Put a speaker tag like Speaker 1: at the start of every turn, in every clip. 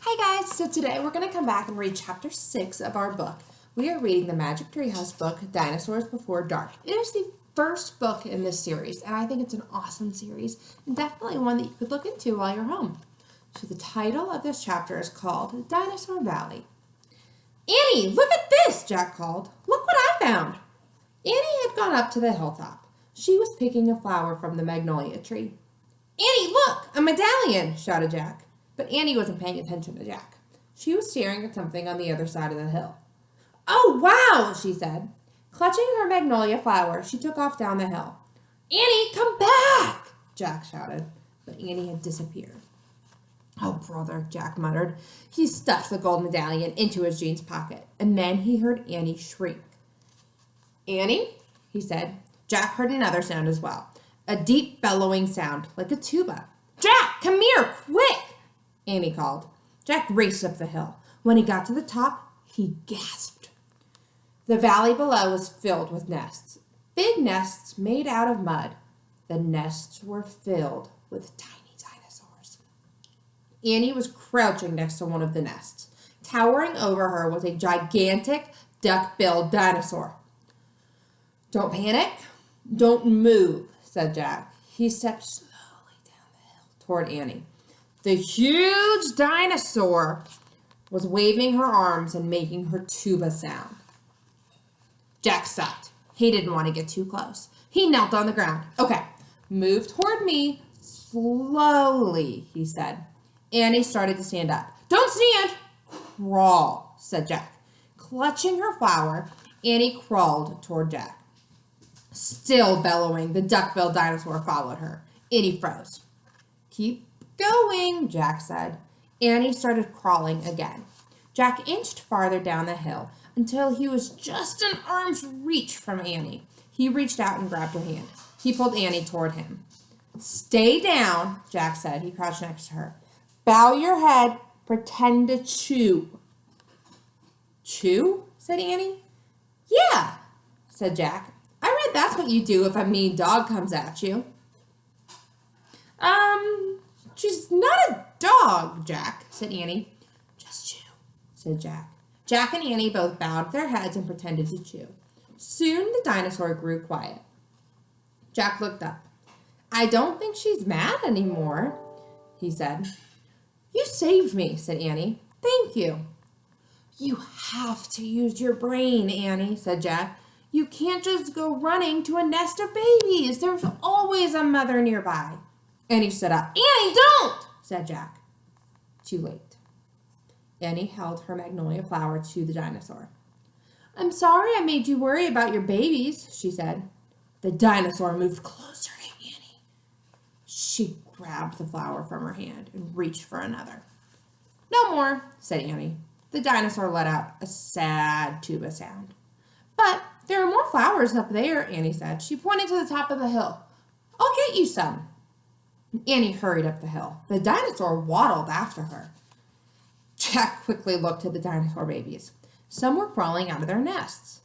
Speaker 1: Hi guys, so today we're going to come back and read chapter 6 of our book. We are reading the Magic Treehouse book, Dinosaurs Before Dark. It is the first book in this series, and I think it's an awesome series, and definitely one that you could look into while you're home. So the title of this chapter is called Dinosaur Valley. Annie, look at this, Jack called. Look what I found. Annie had gone up to the hilltop. She was picking a flower from the magnolia tree. Annie, look, a medallion, shouted Jack. But Annie wasn't paying attention to Jack. She was staring at something on the other side of the hill. Oh, wow, she said. Clutching her magnolia flower, she took off down the hill. Annie, come back, Jack shouted. But Annie had disappeared. Oh, brother, Jack muttered. He stuffed the gold medallion into his jeans pocket, and then he heard Annie shriek. Annie, he said. Jack heard another sound as well, a deep bellowing sound like a tuba. Jack, come here, quick! Annie called. Jack raced up the hill. When he got to the top, he gasped. The valley below was filled with nests, big nests made out of mud. The nests were filled with tiny dinosaurs. Annie was crouching next to one of the nests. Towering over her was a gigantic duck-billed dinosaur. Don't panic. Don't move, said Jack. He stepped slowly down the hill toward Annie. The huge dinosaur was waving her arms and making her tuba sound. Jack stopped. He didn't want to get too close. He knelt on the ground. Okay, move toward me slowly, he said. Annie started to stand up. Don't stand! Crawl, said Jack. Clutching her flower, Annie crawled toward Jack. Still bellowing, the duck-billed dinosaur followed her. Annie froze. Keep going, Jack said. Annie started crawling again. Jack inched farther down the hill until he was just an arm's reach from Annie. He reached out and grabbed her hand. He pulled Annie toward him. Stay down, Jack said. He crouched next to her. Bow your head. Pretend to chew. Chew? Said Annie. Yeah, said Jack. I read that's what you do if a mean dog comes at you. She's not a dog, Jack, said Annie. Just chew, said Jack. Jack and Annie both bowed their heads and pretended to chew. Soon the dinosaur grew quiet. Jack looked up. I don't think she's mad anymore, he said. You saved me, said Annie. Thank you. You have to use your brain, Annie, said Jack. You can't just go running to a nest of babies. There's always a mother nearby. Annie stood up. Annie, don't, said Jack. Too late. Annie held her magnolia flower to the dinosaur. I'm sorry I made you worry about your babies, she said. The dinosaur moved closer to Annie. She grabbed the flower from her hand and reached for another. No more, said Annie. The dinosaur let out a sad tuba sound. But there are more flowers up there, Annie said. She pointed to the top of the hill. I'll get you some. Annie hurried up the hill. The dinosaur waddled after her. Jack quickly looked at the dinosaur babies. Some were crawling out of their nests.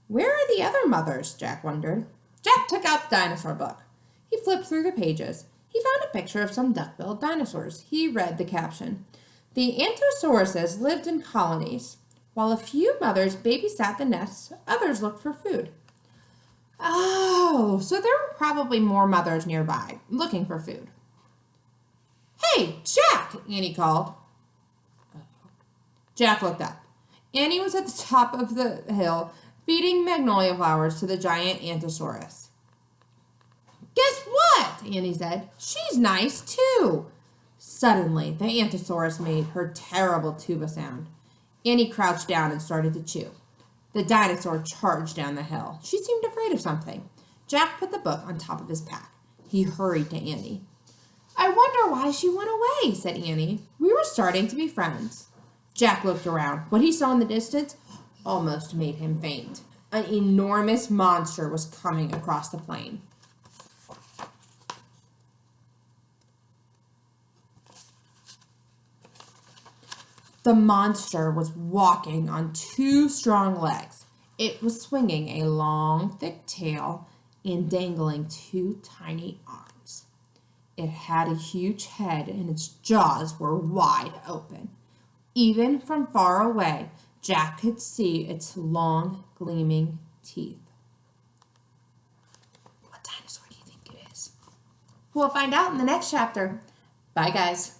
Speaker 1: Where are the other mothers? Jack wondered. Jack took out the dinosaur book. He flipped through the pages. He found a picture of some duck-billed dinosaurs. He read the caption. The Antosauruses lived in colonies. While a few mothers babysat the nests, others looked for food. Oh, so there were probably more mothers nearby, looking for food. Hey, Jack, Annie called. Jack looked up. Annie was at the top of the hill, feeding magnolia flowers to the giant Antosaurus. Guess what? Annie said. She's nice, too. Suddenly, the Antosaurus made her terrible tuba sound. Annie crouched down and started to chew. The dinosaur charged down the hill. She seemed afraid of something. Jack put the book on top of his pack. He hurried to Annie. I wonder why she went away, said Annie. We were starting to be friends. Jack looked around. What he saw in the distance almost made him faint. An enormous monster was coming across the plain. The monster was walking on two strong legs. It was swinging a long, thick tail and dangling two tiny arms. It had a huge head and its jaws were wide open. Even from far away, Jack could see its long, gleaming teeth. What dinosaur do you think it is? We'll find out in the next chapter. Bye, guys.